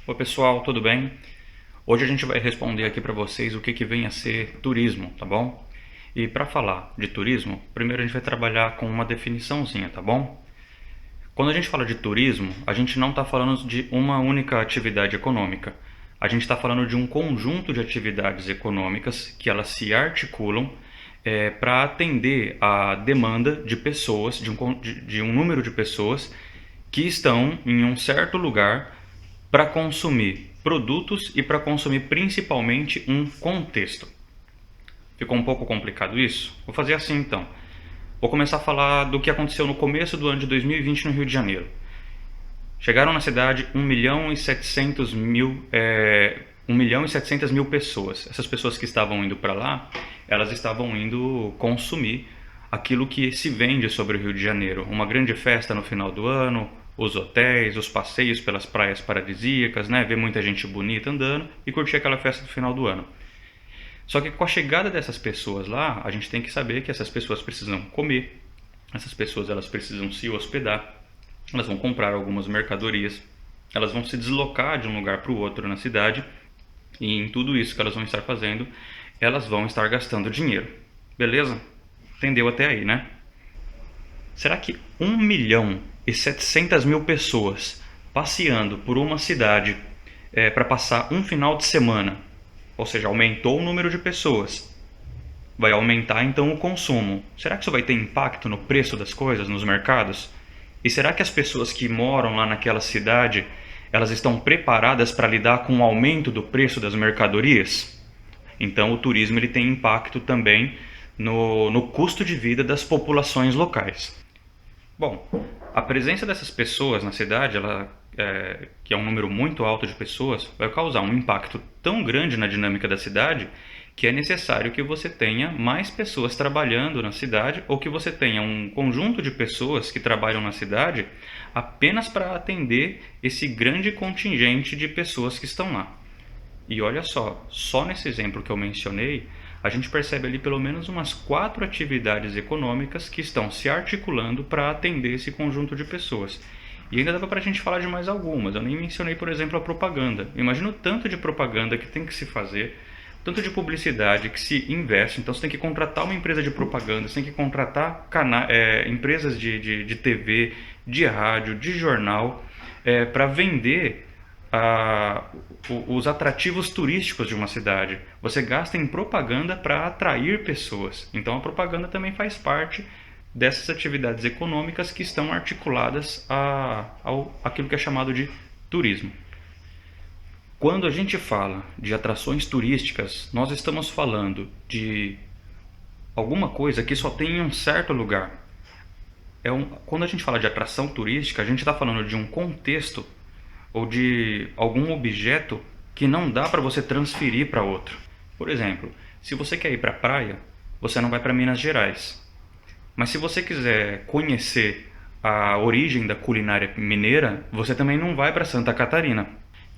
Oi pessoal, tudo bem? Hoje a gente vai responder aqui para vocês o que vem a ser turismo, tá bom? E para falar de turismo, primeiro a gente vai trabalhar com uma definiçãozinha, tá bom? Quando a gente fala de turismo, a gente não está falando de uma única atividade econômica. A gente está falando de um conjunto de atividades econômicas que elas se articulam para atender a demanda de pessoas, de um número de pessoas que estão em um certo lugar para consumir produtos e para consumir principalmente um contexto. Ficou um pouco complicado isso? Vou fazer assim então. Vou começar a falar do que aconteceu no começo do ano de 2020 no Rio de Janeiro. Chegaram na cidade 1.700.000 pessoas. Essas pessoas que estavam indo para lá, elas estavam indo consumir aquilo que se vende sobre o Rio de Janeiro. Uma grande festa no final do ano, os hotéis, os passeios pelas praias paradisíacas, né? Ver muita gente bonita andando e curtir aquela festa do final do ano. Só que com a chegada dessas pessoas lá, a gente tem que saber que essas pessoas precisam comer, essas pessoas elas precisam se hospedar, elas vão comprar algumas mercadorias, elas vão se deslocar de um lugar para o outro na cidade e em tudo isso que elas vão estar fazendo, elas vão estar gastando dinheiro. Beleza? Entendeu até aí, né? Será que 1.700.000 pessoas passeando por uma cidade para passar um final de semana, ou seja, aumentou o número de pessoas, vai aumentar então o consumo? Será que isso vai ter impacto no preço das coisas, nos mercados? E será que as pessoas que moram lá naquela cidade, elas estão preparadas para lidar com o aumento do preço das mercadorias? Então o turismo ele tem impacto também no custo de vida das populações locais. Bom, a presença dessas pessoas na cidade, que é um número muito alto de pessoas, vai causar um impacto tão grande na dinâmica da cidade que é necessário que você tenha mais pessoas trabalhando na cidade ou que você tenha um conjunto de pessoas que trabalham na cidade apenas para atender esse grande contingente de pessoas que estão lá. E olha só nesse exemplo que eu mencionei, a gente percebe ali pelo menos umas 4 atividades econômicas que estão se articulando para atender esse conjunto de pessoas. E ainda dá para a gente falar de mais algumas. Eu nem mencionei, por exemplo, a propaganda. Imagina o tanto de propaganda que tem que se fazer, tanto de publicidade que se investe. Então você tem que contratar uma empresa de propaganda, você tem que contratar empresas de TV, de rádio, de jornal, para vender os atrativos turísticos de uma cidade. Você gasta em propaganda para atrair pessoas. Então a propaganda também faz parte dessas atividades econômicas que estão articuladas àquilo que é chamado de turismo. Quando a gente fala de atrações turísticas, nós estamos falando de alguma coisa que só tem em um certo lugar. Quando a gente fala de atração turística, a gente está falando de um contexto ou de algum objeto que não dá para você transferir para outro. Por exemplo, se você quer ir para a praia, você não vai para Minas Gerais. Mas se você quiser conhecer a origem da culinária mineira, você também não vai para Santa Catarina.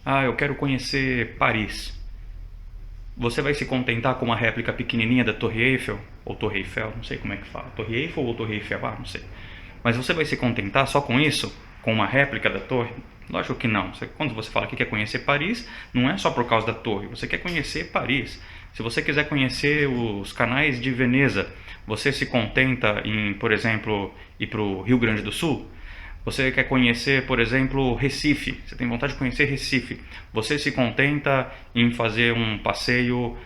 Ah, eu quero conhecer Paris. Você vai se contentar com uma réplica pequenininha da Torre Eiffel, ou Torre Eiffel, não sei como é que fala, Torre Eiffel ou Torre Eiffel, não sei. Mas você vai se contentar só com isso? Com uma réplica da torre? Lógico que não. Quando você fala que quer conhecer Paris, não é só por causa da torre, você quer conhecer Paris. Se você quiser conhecer os canais de Veneza, você se contenta em, por exemplo, ir para o Rio Grande do Sul? Você quer conhecer, por exemplo, Recife? Você tem vontade de conhecer Recife? Você se contenta em fazer um passeio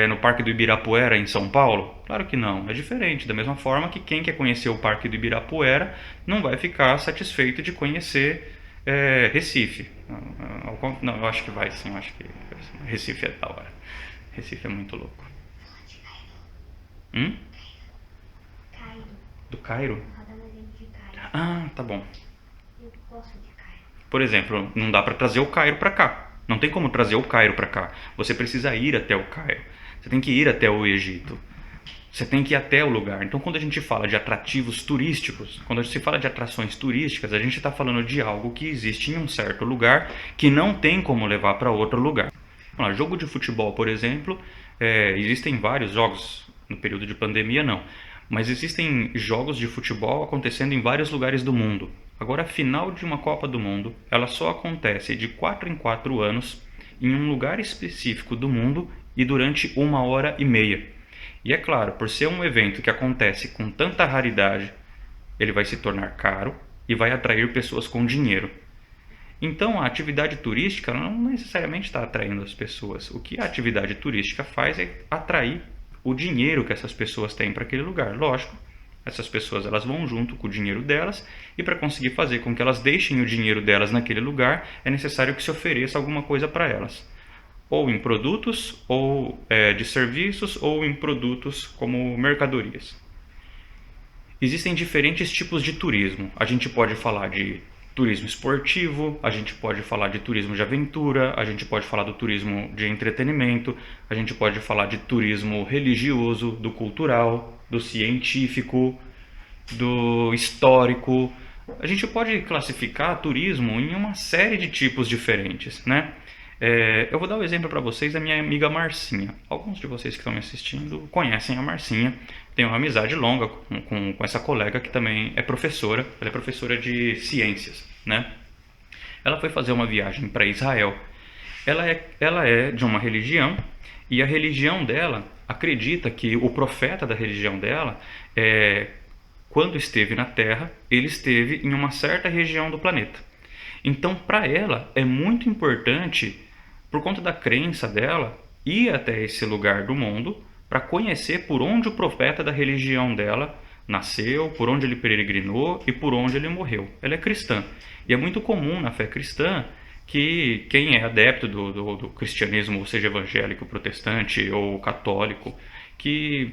no Parque do Ibirapuera, em São Paulo? Claro que não, é diferente. Da mesma forma que quem quer conhecer o Parque do Ibirapuera não vai ficar satisfeito de conhecer Recife. Não, eu acho que vai sim, eu acho que Recife é da hora. Recife é muito louco. Hum? Cairo. Do Cairo? Vou dar um exemplo de Cairo. Ah, tá bom. Eu gosto de Cairo. Por exemplo, não dá para trazer o Cairo para cá. Não tem como trazer o Cairo para cá. Você precisa ir até o Cairo. Você tem que ir até o Egito. Você tem que ir até o lugar. Então, quando a gente fala de atrativos turísticos, quando se fala de atrações turísticas, a gente está falando de algo que existe em um certo lugar que não tem como levar para outro lugar. Vamos lá, jogo de futebol, por exemplo, existem vários jogos no período de pandemia, não. Mas existem jogos de futebol acontecendo em vários lugares do mundo. Agora, a final de uma Copa do Mundo, ela só acontece de 4 em 4 anos em um lugar específico do mundo e durante 1 hora e meia. E é claro, por ser um evento que acontece com tanta raridade, ele vai se tornar caro e vai atrair pessoas com dinheiro. Então, a atividade turística não necessariamente está atraindo as pessoas. O que a atividade turística faz é atrair o dinheiro que essas pessoas têm para aquele lugar. Lógico, essas pessoas elas vão junto com o dinheiro delas e para conseguir fazer com que elas deixem o dinheiro delas naquele lugar, é necessário que se ofereça alguma coisa para elas. Ou em produtos, ou de serviços, ou em produtos como mercadorias. Existem diferentes tipos de turismo. A gente pode falar de turismo esportivo, a gente pode falar de turismo de aventura, a gente pode falar do turismo de entretenimento, a gente pode falar de turismo religioso, do cultural, do científico, do histórico. A gente pode classificar turismo em uma série de tipos diferentes, né? Eu vou dar um exemplo para vocês da minha amiga Marcinha. Alguns de vocês que estão me assistindo conhecem a Marcinha. Tenho uma amizade longa com essa colega que também é professora. Ela é professora de ciências, né? Ela foi fazer uma viagem para Israel. Ela é de uma religião e a religião dela acredita que o profeta da religião dela, quando esteve na Terra, ele esteve em uma certa região do planeta. Então, para ela, é muito importante, por conta da crença dela, ir até esse lugar do mundo para conhecer por onde o profeta da religião dela nasceu, por onde ele peregrinou e por onde ele morreu. Ela é cristã. E é muito comum na fé cristã que quem é adepto do cristianismo, ou seja, evangélico, protestante ou católico, que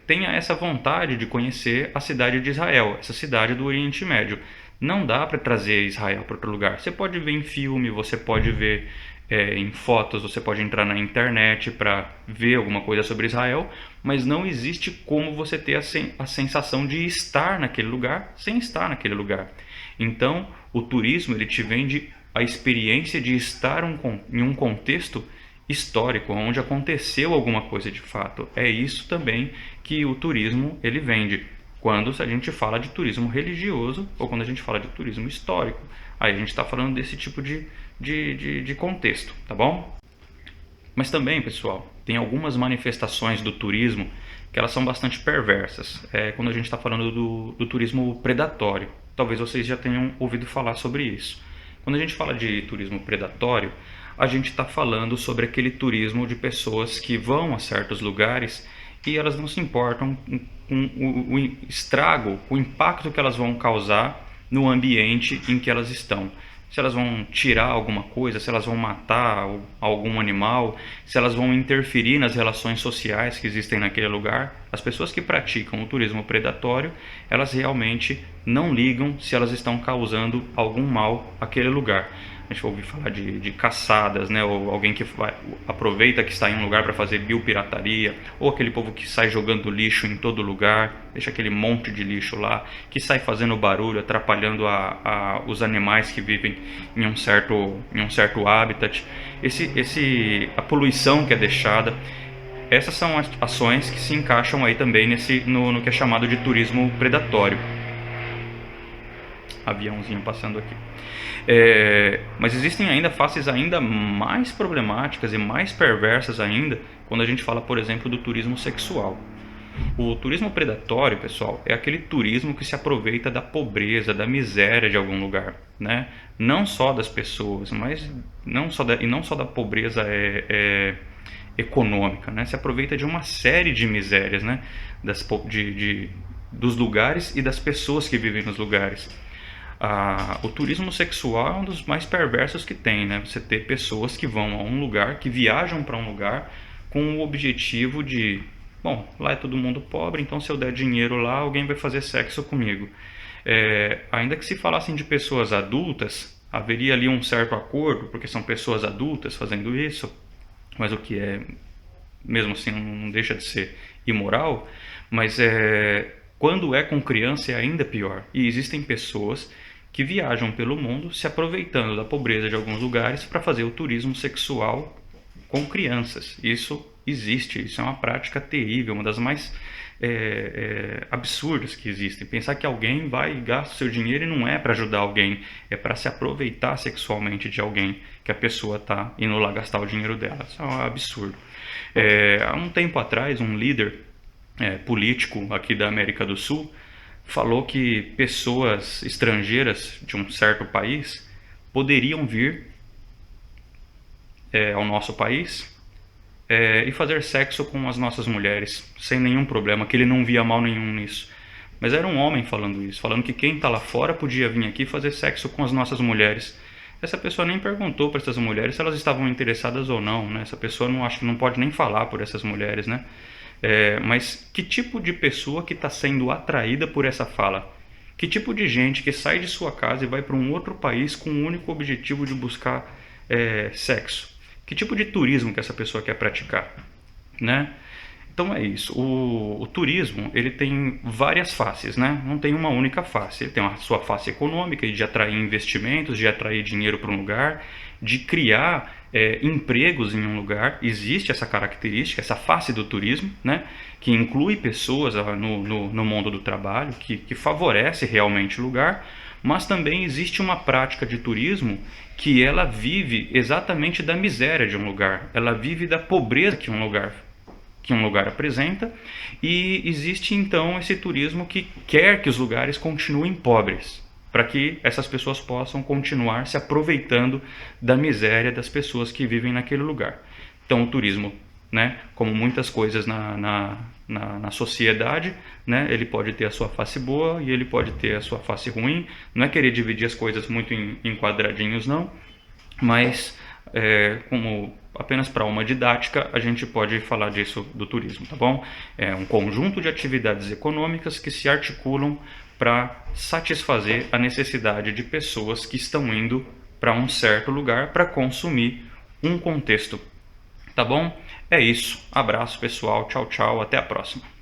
tenha essa vontade de conhecer a cidade de Israel, essa cidade do Oriente Médio. Não dá para trazer Israel para outro lugar. Você pode ver em filme, você pode ver em fotos, você pode entrar na internet para ver alguma coisa sobre Israel, mas não existe como você ter a sensação de estar naquele lugar sem estar naquele lugar. Então, o turismo ele te vende a experiência de estar em um contexto histórico, onde aconteceu alguma coisa de fato. É isso também que o turismo ele vende. Quando a gente fala de turismo religioso ou quando a gente fala de turismo histórico, aí a gente está falando desse tipo de contexto, tá bom? Mas também, pessoal, tem algumas manifestações do turismo que elas são bastante perversas. Quando a gente está falando do turismo predatório, talvez vocês já tenham ouvido falar sobre isso. Quando a gente fala de turismo predatório, a gente está falando sobre aquele turismo de pessoas que vão a certos lugares e elas não se importam com o estrago, o impacto que elas vão causar no ambiente em que elas estão. Se elas vão tirar alguma coisa, se elas vão matar algum animal, se elas vão interferir nas relações sociais que existem naquele lugar. As pessoas que praticam o turismo predatório, elas realmente não ligam se elas estão causando algum mal àquele lugar. A gente ouve falar de caçadas, né? Ou alguém que aproveita que está em um lugar para fazer biopirataria, ou aquele povo que sai jogando lixo em todo lugar, deixa aquele monte de lixo lá, que sai fazendo barulho, atrapalhando os animais que vivem em um certo habitat. A poluição que é deixada. Essas são as ações que se encaixam aí também no que é chamado de turismo predatório. Aviãozinho passando aqui. Mas existem ainda faces ainda mais problemáticas e mais perversas ainda quando a gente fala, por exemplo, do turismo sexual. O turismo predatório, pessoal, é aquele turismo que se aproveita da pobreza, da miséria de algum lugar, né? Não só das pessoas, mas não só da pobreza econômica, né? Se aproveita de uma série de misérias, né? Dos lugares e das pessoas que vivem nos lugares. O turismo sexual é um dos mais perversos que tem, né? Você ter pessoas que vão a um lugar, que viajam para um lugar com o objetivo de, bom, lá é todo mundo pobre, então se eu der dinheiro lá, alguém vai fazer sexo comigo. Ainda que se falassem de pessoas adultas, haveria ali um certo acordo, porque são pessoas adultas fazendo isso, mas o que mesmo assim, não deixa de ser imoral, mas quando é com criança é ainda pior. E existem pessoas que viajam pelo mundo se aproveitando da pobreza de alguns lugares para fazer o turismo sexual com crianças. Isso existe, isso é uma prática terrível, uma das mais absurdas que existem. Pensar que alguém vai e gasta o seu dinheiro e não é para ajudar alguém, é para se aproveitar sexualmente de alguém que a pessoa está indo lá gastar o dinheiro dela. Isso é um absurdo. Há um tempo atrás, um líder político aqui da América do Sul falou que pessoas estrangeiras de um certo país poderiam vir ao nosso país e fazer sexo com as nossas mulheres sem nenhum problema, que ele não via mal nenhum nisso. Mas era um homem falando isso, falando que quem está lá fora podia vir aqui fazer sexo com as nossas mulheres. Essa pessoa nem perguntou para essas mulheres se elas estavam interessadas ou não, né? Essa pessoa não pode nem falar por essas mulheres, né? Mas que tipo de pessoa que está sendo atraída por essa fala? Que tipo de gente que sai de sua casa e vai para um outro país com o único objetivo de buscar sexo? Que tipo de turismo que essa pessoa quer praticar, né? Então é isso. O turismo, ele tem várias faces, né? Não tem uma única face. Ele tem a sua face econômica, de atrair investimentos, de atrair dinheiro para um lugar, de criar empregos em um lugar. Existe essa característica, essa face do turismo, né? Que inclui pessoas no mundo do trabalho, que favorece realmente o lugar. Mas também existe uma prática de turismo que ela vive exatamente da miséria de um lugar. Ela vive da pobreza que um lugar apresenta, e existe então esse turismo que quer que os lugares continuem pobres, para que essas pessoas possam continuar se aproveitando da miséria das pessoas que vivem naquele lugar. Então o turismo, né, como muitas coisas na sociedade, né, ele pode ter a sua face boa e ele pode ter a sua face ruim. Não é querer dividir as coisas muito em quadradinhos, não, mas como apenas para uma didática, a gente pode falar disso do turismo, tá bom? É um conjunto de atividades econômicas que se articulam para satisfazer a necessidade de pessoas que estão indo para um certo lugar para consumir um contexto, tá bom? É isso. Abraço, pessoal. Tchau, tchau. Até a próxima.